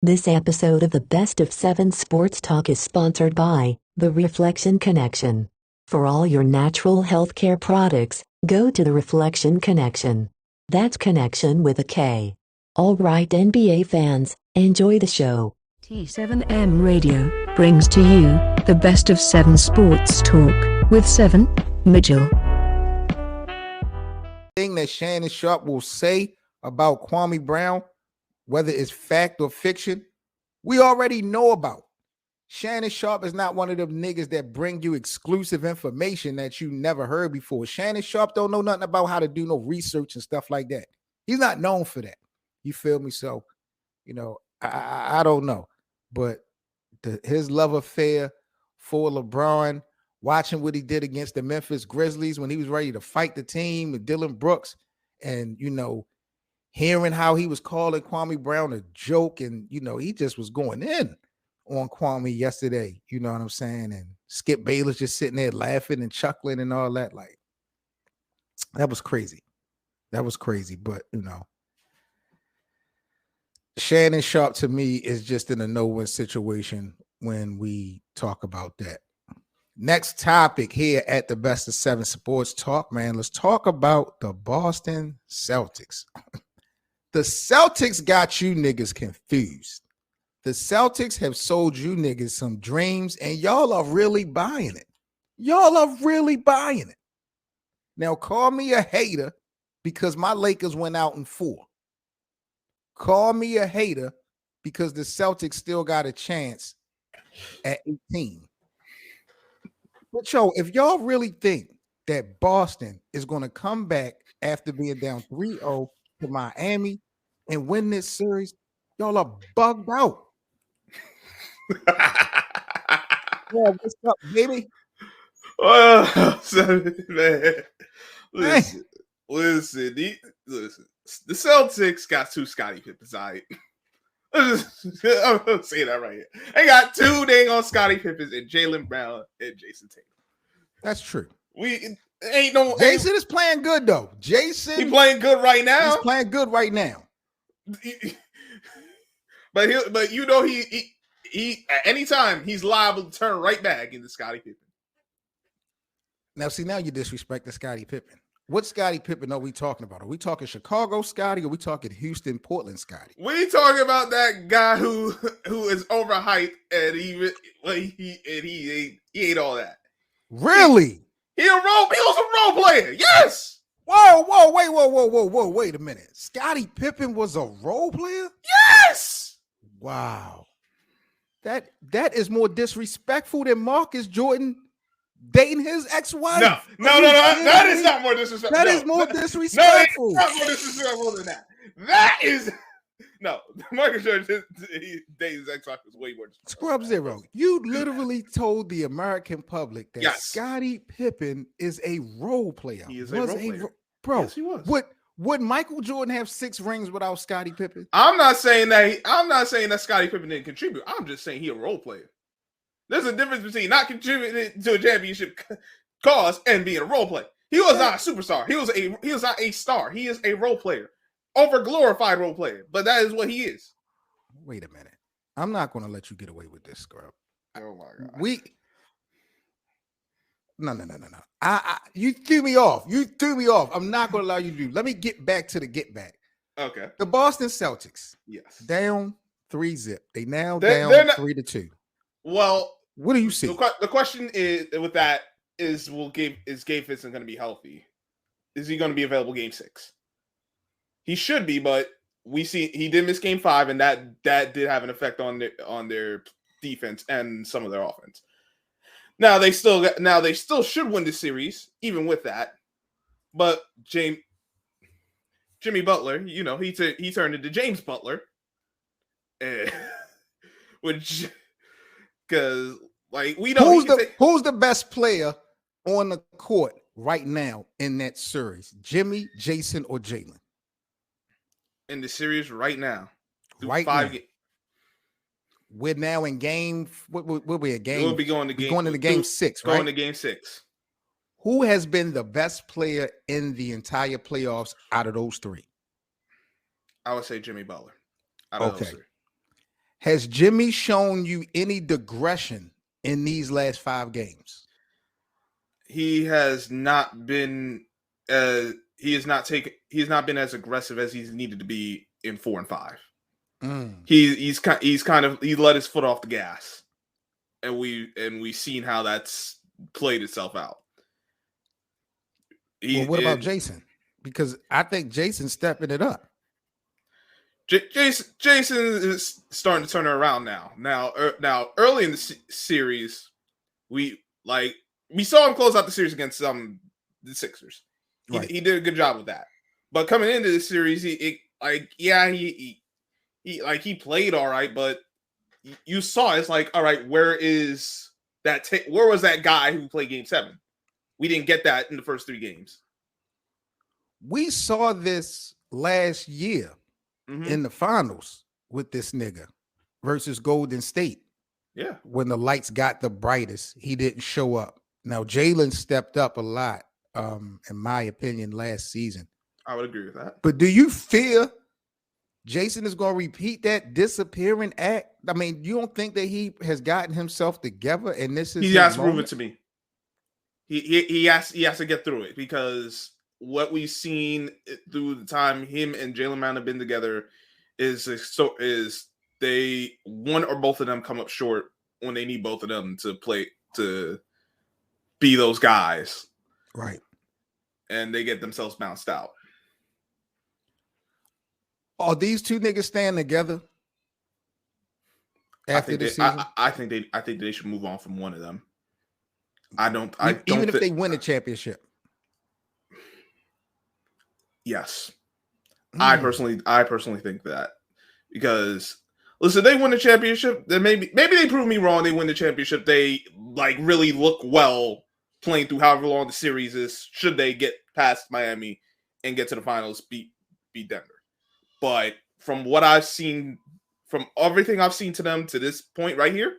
This episode of the Best of 7 Sports Talk is sponsored by The Reflection Connection. For all your natural healthcare products, go to The Reflection Connection. That's connection with a K. All right, NBA fans, enjoy the show. T7M Radio brings to you the Best of 7 Sports Talk with 7 Mitchell. Thing that Shannon Sharpe will say about Kwame Brown, whether it's fact or fiction, we already know about. Shannon Sharpe is not one of them niggas that bring you exclusive information that you never heard before. Shannon Sharpe don't know nothing about how to do no research and stuff like that. He's not known for that. You feel me? So, I don't know. But his love affair for LeBron, watching what he did against the Memphis Grizzlies when he was ready to fight the team with Dylan Brooks, and, hearing how he was calling Kwame Brown a joke, and, he just was going in on Kwame yesterday, you know what I'm saying? And Skip Bayless just sitting there laughing and chuckling and all that. Like, that was crazy. That was crazy. But, Shannon Sharpe to me is just in a no-win situation when we talk about that. Next topic here at the Best of 7 Sports Talk, man. Let's talk about the Boston Celtics. The Celtics got you niggas confused. The Celtics have sold you niggas some dreams, and y'all are really buying it. Y'all are really buying it. Now, call me a hater because my Lakers went out in 4. Call me a hater because the Celtics still got a chance at 18. But, if y'all really think that Boston is going to come back after being down 3-0 to Miami and win this series, y'all are bugged out. Yeah, what's up, baby? Oh, man. Listen. The Celtics got 2 Scottie Pippens. I'm gonna say that right here. They got 2 dang on Scottie Pippens and Jaylen Brown and Jason Tatum. That's true. Jason is playing good though. Jason, he playing good right now. He's playing good right now. But he at any time he's liable to turn right back into Scottie Pippen. Now you disrespect the Scottie Pippen. What Scottie Pippen are we talking about? Are we talking Chicago Scottie or are we talking Houston, Portland Scottie? We talking about that guy who is overhyped and he ain't all that. Really? He was a role player. Yes. Whoa, wait a minute. Scottie Pippen was a role player? Yes. Wow. That is more disrespectful than Marcus Jordan dating his ex-wife. No. That is not more disrespectful. That is more disrespectful. No, it's not more disrespectful than that. That is no. Marcus Jordan dating his ex-wife is way more disrespectful. Scrub Zero. You literally told the American public that Scottie Pippen is a role player. He is a role player. Bro, yes, he was. Would Michael Jordan have 6 rings without Scottie Pippen? I'm not saying that Scottie Pippen didn't contribute. I'm just saying he a role player. There's a difference between not contributing to a championship cause and being a role player. He was not a superstar. He was not a star. He is a role player, over glorified role player. But that is what he is. Wait a minute. I'm not going to let you get away with this, Scrub. Oh my god. No. You threw me off. I'm not going to allow you to do. Let me get back to the get back. Okay. The Boston Celtics. Yes. Down 3-0. They now They're down not, 3-2. Well, what do you see? The question is with that is Gabe Vincent going to be healthy? Is he going to be available game 6? He should be, but we see he did miss game 5, and that did have an effect on their defense and some of their offense. Now they still should win the series even with that, but Jimmy Butler, he turned into James Butler, which. Because, we know who's the best player on the court right now in that series? Jimmy, Jason, or Jaylen? In the series right now. Right now. We're now in game. What we at game? We'll be going to game. Going into game 6, right? Going to game 6. Who has been the best player in the entire playoffs out of those 3? I would say Jimmy Butler. Out of those 3. Has Jimmy shown you any digression in these last 5 games? He has not been he has not been as aggressive as he's needed to be in 4 and 5. He's kind of let his foot off the gas. And we've seen how that's played itself out. Well, what about Jason? Because I think Jason's stepping it up. Jason is starting to turn it around now. Now, early in the series, we saw him close out the series against the Sixers. He did a good job with that. But coming into the series, he played all right, but you saw it's like, all right, where is that? Where was that guy who played Game 7? We didn't get that in the first 3 games. We saw this last year in the finals with this nigga versus Golden State. Yeah. When the lights got the brightest, he didn't show up. Now, Jalen stepped up a lot, in my opinion, last season. I would agree with that. But do you fear Jason is going to repeat that disappearing act? I mean, you don't think that he has gotten himself together and this is he has to prove it to me. He has to get through it, because what we've seen through the time him and Jalen Brown have been together is they one or both of them come up short when they need both of them to play, to be those guys. Right. And they get themselves bounced out. Are these 2 niggas staying together after the season? I think they should move on from one of them. Even if they win a championship. Yes. I personally think that, because listen, they win the championship, then maybe they prove me wrong. They win the championship. They really look well playing through however long the series is. Should they get past Miami and get to the finals, beat Denver. But from what I've seen, from everything I've seen to them to this point right here,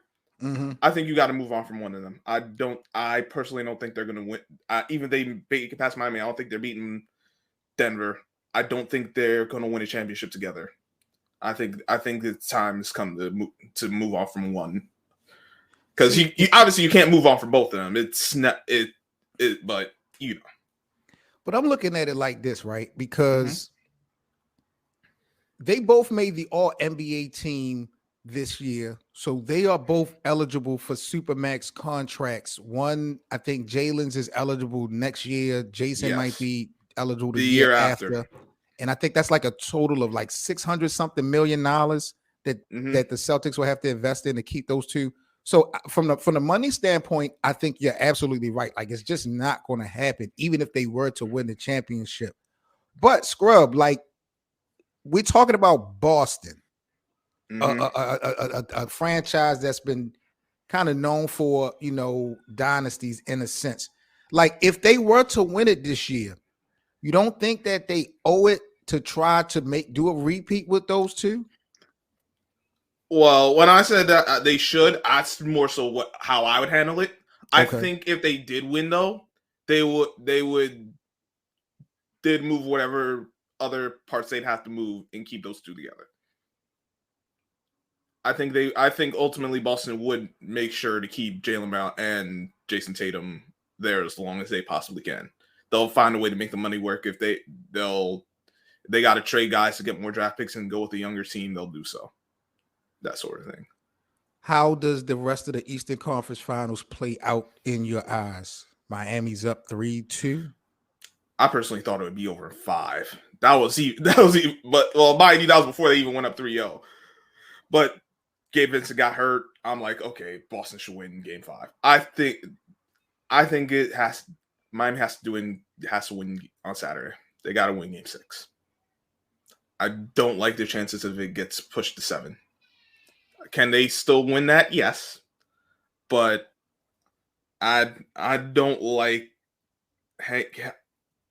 I think you got to move on from one of them. I personally don't think they're going to win. Even if they can pass Miami, I don't think they're beating Denver. I don't think they're going to win a championship together. I think the time has come to move on from one, because you obviously you can't move on from both of them. It's not but you know. But I'm looking at it like this, right? Because they both made the All NBA team this year, so they are both eligible for Supermax contracts. One, I think Jalen's is eligible next year. Jason might be eligible the year after. And I think that's like a total of like $600 something million that the Celtics will have to invest in to keep those 2. So from the money standpoint, I think you're absolutely right. Like, it's just not going to happen, even if they were to win the championship. But Scrub, like, we're talking about Boston, a franchise that's been kind of known for, dynasties in a sense. Like, if they were to win it this year, you don't think that they owe it to try to do a repeat with those 2? Well, when I said that they should, that's more so how I would handle it. I think if they did win, though, they would move whatever other parts they'd have to move and keep those 2 together. I think ultimately Boston would make sure to keep Jaylen Brown and Jason Tatum there as long as they possibly can. They'll find a way to make the money work. If they got to trade guys to get more draft picks and go with a younger team, they'll do so. That sort of thing. How does the rest of the Eastern Conference Finals play out in your eyes? Miami's up 3-2. I personally thought it would be over 5. That was mind you, that was before they even went up 3-0. But Gabe Vincent got hurt. I'm like, okay, Boston should win Game 5. I think Miami has to win on Saturday. They got to win Game 6. I don't like the chances if it gets pushed to 7. Can they still win that? Yes, but I don't like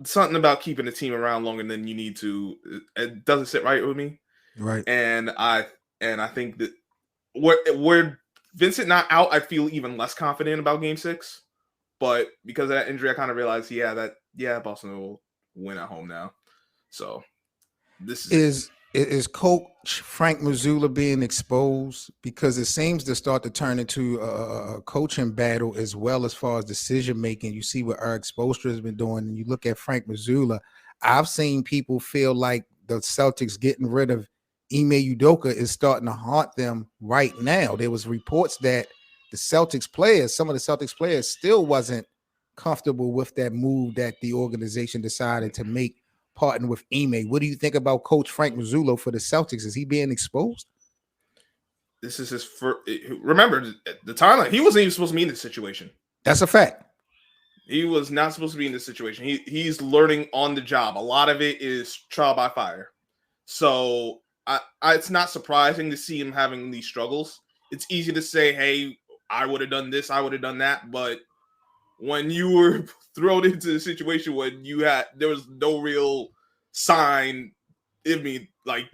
something about keeping the team around longer than you need to. It doesn't sit right with me. Right, and I think that where Vincent not out, I feel even less confident about Game 6. But because of that injury, I kind of realized, Boston will win at home now. So this is Is Coach Frank Mazzulla being exposed? Because it seems to start to turn into a coaching battle as well as far as decision making. You see what Eric Spoelstra has been doing, and you look at Frank Mazzulla. I've seen people feel like the Celtics getting rid of Ime Udoka is starting to haunt them right now. There was reports that some of the Celtics players still wasn't comfortable with that move that the organization decided to make, partner with Ime. What do you think about Coach Frank Mazzulla for the Celtics? Is he being exposed? This is his first. Remember the timeline. He wasn't even supposed to be in this situation. That's a fact. He was not supposed to be in this situation. He's learning on the job. A lot of it is trial by fire. So it's not surprising to see him having these struggles. It's easy to say, hey, I would have done this, I would have done that. But when you were thrown into a situation when there was no real sign, there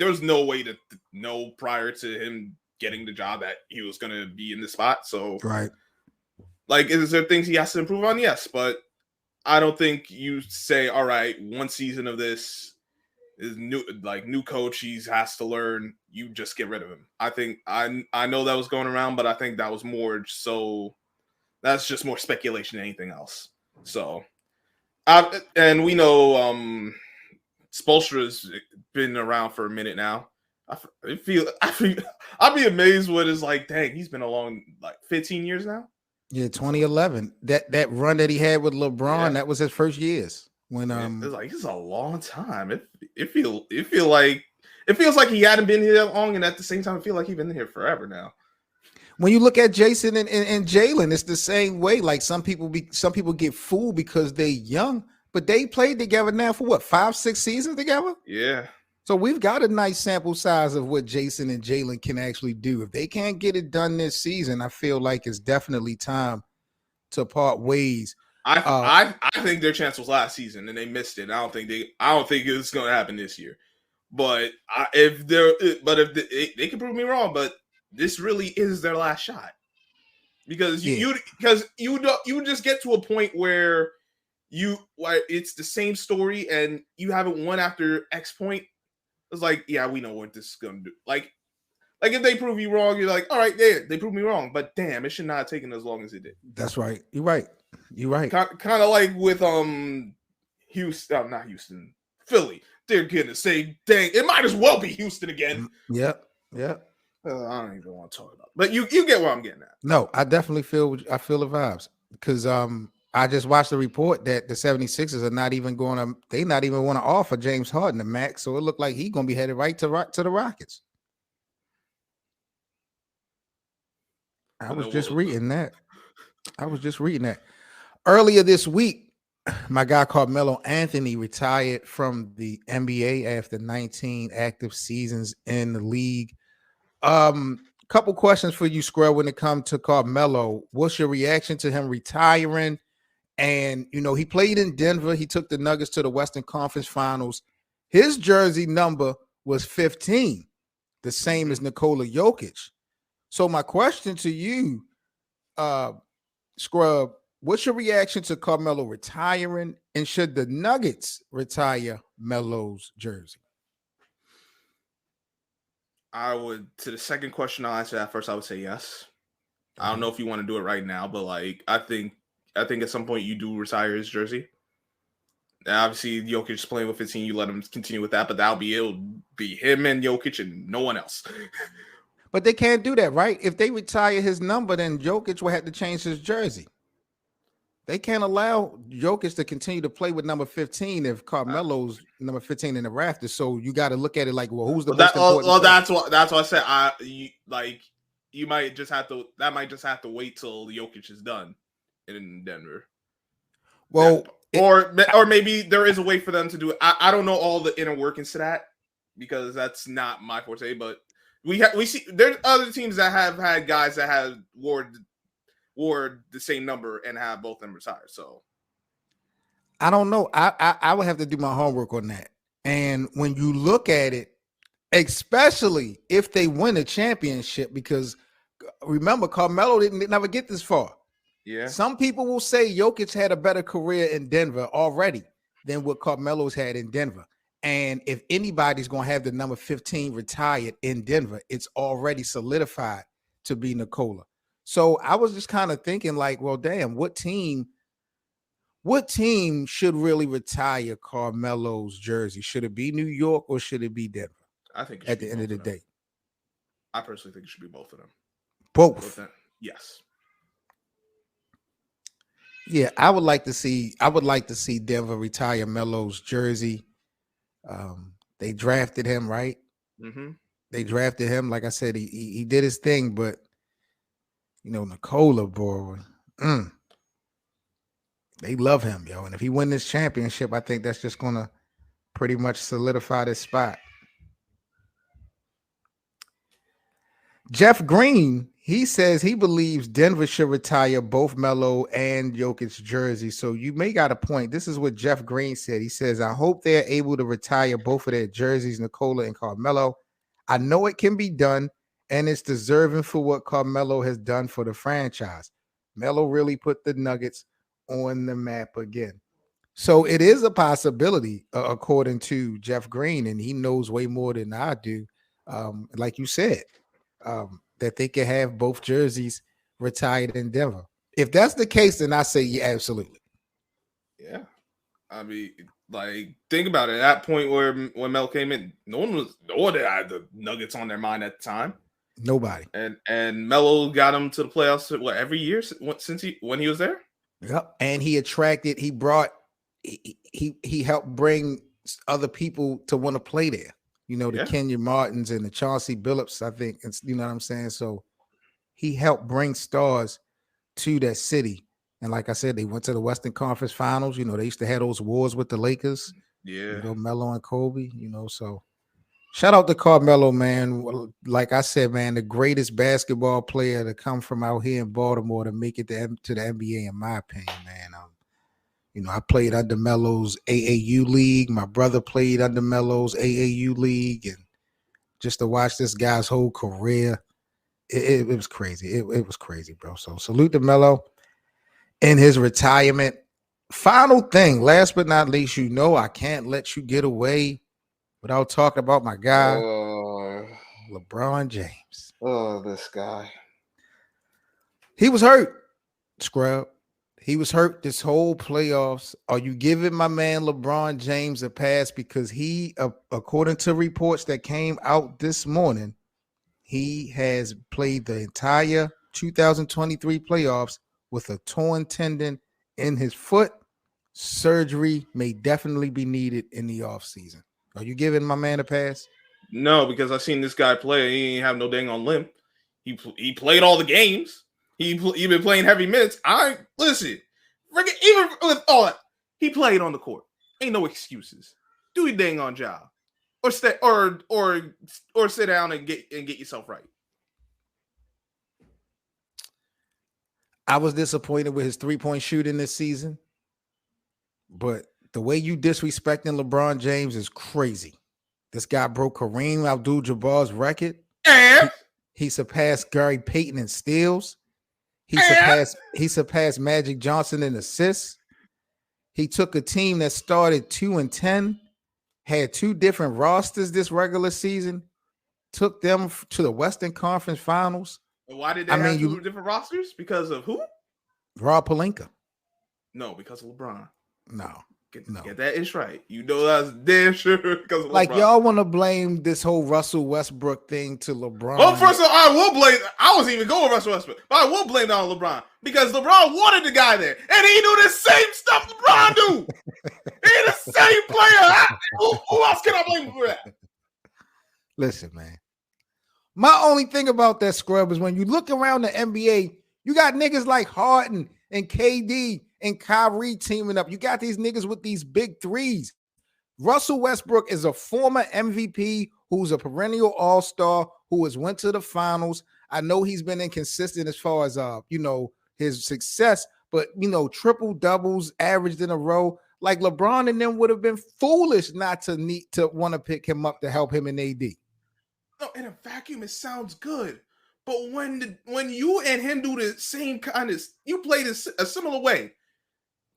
was no way to know prior to him getting the job that he was going to be in the spot. So, right. Is there things he has to improve on? Yes, but I don't think you say, all right, one season of this is new coach, he has to learn, you just get rid of him. I think I know that was going around, but I think that was more so that's just more speculation than anything else. So, and we know Spoelstra's been around for a minute now. I'd be amazed what is like, dang, he's been along 15 years now. Yeah, 2011. That run that he had with LeBron, that was his first years. When it's a long time. It feels like he hadn't been here that long, and at the same time, I feel like he's been here forever now. When you look at Jason and Jalen, it's the same way. Like some people get fooled because they're young, but they played together now for what, 5-6 seasons together? Yeah. So we've got a nice sample size of what Jason and Jalen can actually do. If they can't get it done this season, I feel like it's definitely time to part ways. I think their chance was last season and they missed it. I don't think it's going to happen this year. But if they can prove me wrong, but this really is their last shot, because you just get to a point where it's the same story and you haven't won after X point. It's like, yeah, we know what this is going to do. Like if they prove you wrong, you're like, all right, they proved me wrong, but damn, it should not have taken as long as it did. That's right. You're right. Kind of like with Philly. They're gonna say, dang, it might as well be Houston again. Yep. I don't even want to talk about it. But you get what I'm getting at. No, I definitely feel the vibes, because I just watched the report that the 76ers are not even want to offer James Harden the max. So it looked like he's going to be headed right to the Rockets. I was just reading that. Earlier this week, my guy Carmelo Anthony retired from the NBA after 19 active seasons in the league. Couple questions for you, Scrub, when it comes to Carmelo. What's your reaction to him retiring? And, he played in Denver. He took the Nuggets to the Western Conference Finals. His jersey number was 15, the same as Nikola Jokic. So my question to you, Scrub, what's your reaction to Carmelo retiring? And should the Nuggets retire Melo's jersey? To the second question, I'll answer that first. I would say yes. I don't know if you want to do it right now, but I think at some point you do retire his jersey. And obviously, Jokic is playing with 15. You let him continue with that, but it'll be him and Jokic and no one else. But they can't do that, right? If they retire his number, then Jokic will have to change his jersey. They can't allow Jokic to continue to play with number 15 if Carmelo's number 15 in the rafters. So you got to look at it like, well, who's the most important? Well, that's what I said. You might just have to. That might just have to wait till Jokic is done in Denver. Well, or maybe there is a way for them to do it. I don't know all the inner workings to that because that's not my forte. But we see there's other teams that have had guys that have wore the same number and have both them retired. So I don't know. I would have to do my homework on that. And when you look at it, especially if they win a championship, because remember, Carmelo didn't never get this far. Yeah. Some people will say Jokic had a better career in Denver already than what Carmelo's had in Denver. And if anybody's going to have the number 15 retired in Denver, it's already solidified to be Nikola. So I was just kind of thinking like, well, damn, what team should really retire Carmelo's jersey? Should it be New York or should it be Denver? I think at the end of the day. I personally think it should be both of them. Both. Yes. Yeah, I would like to see Denver retire Melo's jersey. They drafted him, right? Mm-hmm. They drafted him. Like I said, he did his thing, but Nikola, boy, they love him, yo. And if he win this championship, I think that's just gonna pretty much solidify this spot. Jeff Green, he says he believes Denver should retire both Melo and Jokic's jersey. So you may got a point. This is what Jeff Green said. He says, I hope they're able to retire both of their jerseys, Nikola and Carmelo. I know it can be done, and it's deserving for what Carmelo has done for the franchise. Melo really put the Nuggets on the map again. So it is a possibility, according to Jeff Green, and he knows way more than I do. Like you said, that they can have both jerseys retired in Denver. If that's the case, then I say yeah, absolutely. Yeah. I mean, like, think about it. At that point when Mel came in, no one had the Nuggets on their mind at the time. Nobody. And Melo got him to the playoffs every year since when he was there? Yep. And he helped bring other people to want to play there. The Kenya Martins and the Chauncey Billups, I think. You know what I'm saying? So he helped bring stars to that city. And like I said, they went to the Western Conference Finals. They used to have those wars with the Lakers. Yeah. Melo and Kobe, so shout out to Carmelo, man. Like I said, man, the greatest basketball player to come from out here in Baltimore to make it to the NBA, in my opinion, man. I played under Melo's AAU league. My brother played under Melo's AAU league. And just to watch this guy's whole career, it was crazy. It was crazy, bro. So salute to Melo in his retirement. Final thing, last but not least, I can't let you get away without talking about my guy, LeBron James. Oh, this guy. He was hurt, Scrub. He was hurt this whole playoffs. Are you giving my man LeBron James a pass? Because he, according to reports that came out this morning, he has played the entire 2023 playoffs with a torn tendon in his foot. Surgery may definitely be needed in the offseason. Are you giving my man a pass? No, because I've seen this guy play. He ain't have no dang on limp. He played all the games. He been playing heavy minutes. Listen, even with all that, he played on the court. Ain't no excuses. Do your dang on job, or stay, or sit down and get yourself right. I was disappointed with his 3-point shooting this season, but the way you disrespecting LeBron James is crazy. This guy broke Kareem Abdul-Jabbar's record. And he surpassed Gary Payton in steals. He surpassed Magic Johnson in assists. He took a team that started 2-10, had 2 different rosters this regular season, took them to the Western Conference Finals. Why did they have 2 different rosters? Because of who? Rob Pelinka. No, because of LeBron. No. Get that ish right. That's damn sure because of like LeBron. Y'all want to blame this whole Russell Westbrook thing to LeBron. Well, first of all, I wasn't even going with Russell Westbrook, but I will blame that on LeBron because LeBron wanted the guy there, and he knew the same stuff LeBron do. He's the same player. Who else can I blame for that? Listen, man. My only thing about that, Scrub, is when you look around the NBA, you got niggas like Harden and KD and Kyrie teaming up. You got these niggas with these big threes. Russell Westbrook is a former MVP who's a perennial all-star who has went to the finals. I know he's been inconsistent as far as his success, but triple doubles averaged in a row. Like LeBron and them would have been foolish not to want to pick him up to help him in AD. No, in a vacuum, it sounds good. But when you and him do the same kind of, you play this a similar way,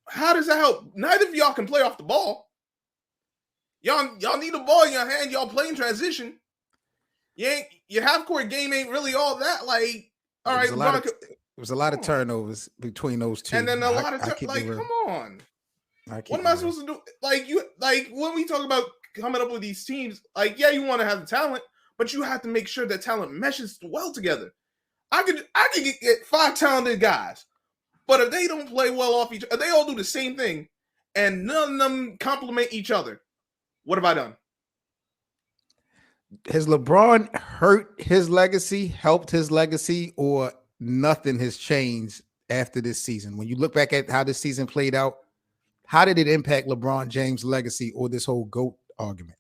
how does that help? Neither of y'all can play off the ball. Y'all need the ball in your hand. Y'all playing transition. Your half court game ain't really all that. Like, all right, it was a lot of turnovers between those two, and then a lot of come on. What am I supposed to do? Like when we talk about coming up with these teams, like you want to have the talent, but you have to make sure that talent meshes well together. I could get 5 talented guys, but if they don't play well off each other, they all do the same thing, and none of them complement each other. What have I done? Has LeBron hurt his legacy, helped his legacy, or nothing has changed after this season? When you look back at how this season played out, how did it impact LeBron James' legacy or this whole GOAT argument?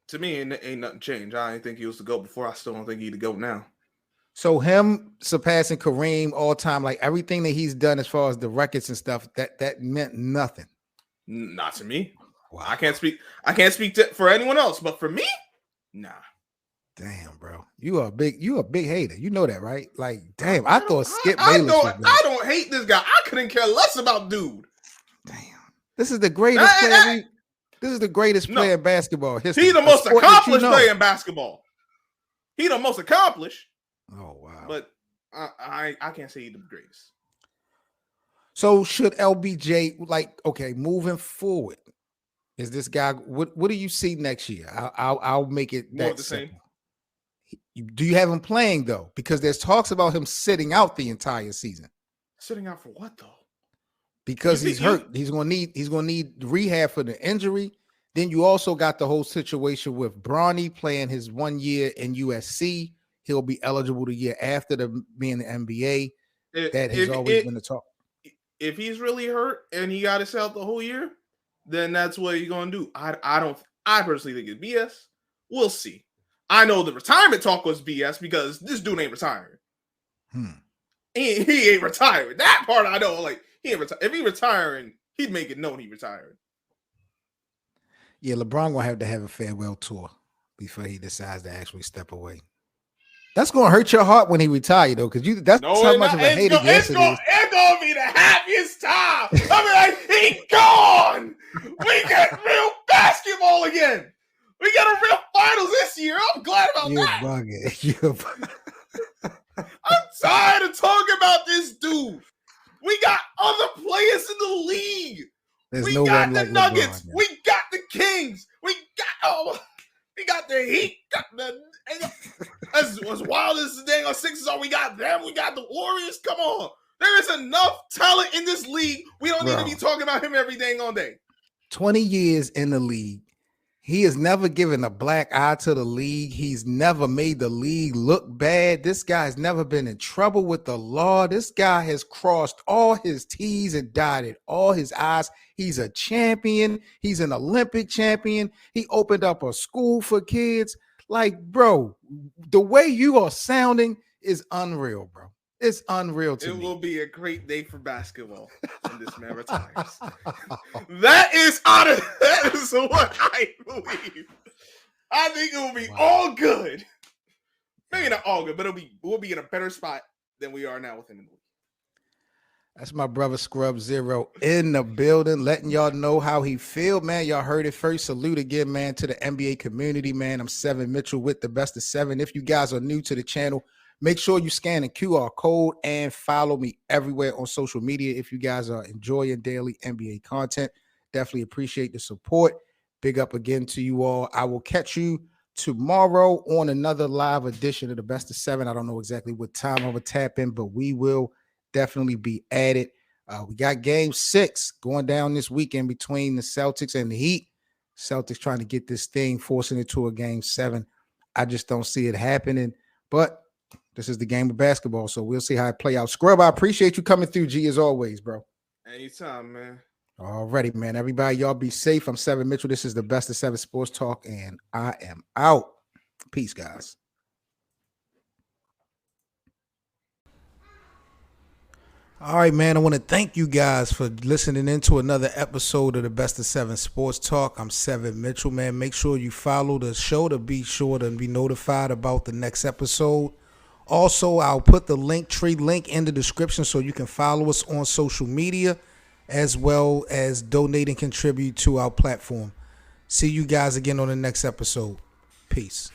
To me, ain't nothing changed. I didn't think he was the GOAT before. I still don't think he's the GOAT now. So him surpassing Kareem all time, like everything that he's done as far as the records and stuff, that meant nothing. Not to me. Wow. I can't speak for anyone else, but for me, nah. Damn, bro. You a big hater. You know that, right? Like, damn, I thought Skip Bayless was I don't hate this guy. I couldn't care less about dude. Damn. This is the greatest player. This is the greatest player in basketball history. He's the most accomplished player in basketball. He's the most accomplished. Oh, wow. But I can't say he's the greatest. So should LBJ, moving forward, is this guy, what do you see next year? I'll make it more of the same. Do you have him playing though? Because there's talks about him sitting out the entire season. Sitting out for what though? Because he's hurt. He's gonna need rehab for the injury. Then you also got the whole situation with Bronny playing his 1 year in USC. He'll be eligible the year after being the NBA. That has always been the talk. If he's really hurt and he got to sit out the whole year, then that's what he's gonna do. I personally think it's BS. We'll see. I know the retirement talk was BS because this dude ain't retiring. He ain't retiring. That part I know. Like he ain't if he retiring, he'd make it known he retiring. Yeah, LeBron gonna have to have a farewell tour before he decides to actually step away. That's gonna hurt your heart when he retires, though, because that's how much of a hater it's gonna be the happiest time. I mean, like, he's gone. We get real basketball again. We got a real finals this year. I'm glad about that. Bugging. I'm tired of talking about this dude. We got other players in the league. We got the Nuggets. We got the Kings. We got the Heat. As wild as the dang Sixers are, we got them. We got the Warriors. Come on. There is enough talent in this league. We don't need to be talking about him every dang all day. 20 years in the league. He has never given a black eye to the league. He's never made the league look bad. This guy has never been in trouble with the law. This guy has crossed all his T's and dotted all his I's. He's a champion. He's an Olympic champion. He opened up a school for kids. Like, bro, the way you are sounding is unreal, bro. It's unreal to me. It will be a great day for basketball when this man retires. That is what I believe. I think it will be all good. Maybe not all good, but we'll be in a better spot than we are now within the league. That's my brother Scrub Zero in the building, letting y'all know how he feel, man. Y'all heard it first. Salute again, man, to the NBA community, man. I'm Seven Mitchell with the Best of Seven. If you guys are new to the channel, make sure you scan the QR code and follow me everywhere on social media. If you guys are enjoying daily NBA content, definitely appreciate the support. Big up again to you all. I will catch you tomorrow on another live edition of the Best of Seven. I don't know exactly what time I will tap in, but we will definitely be at it. We got game 6 going down this weekend between the Celtics and the Heat. Celtics trying to get this thing, forcing it to a game 7. I just don't see it happening, but this is the game of basketball, so we'll see how it play out. Scrub, I appreciate you coming through, G, as always, bro. Anytime, man. Alrighty, man. Everybody, y'all be safe. I'm Seven Mitchell. This is the Best of Seven Sports Talk, and I am out. Peace, guys. All right, man. I want to thank you guys for listening into another episode of the Best of Seven Sports Talk. I'm Seven Mitchell, man. Make sure you follow the show to be sure to be notified about the next episode. Also, I'll put the Linktree link in the description so you can follow us on social media as well as donate and contribute to our platform. See you guys again on the next episode. Peace.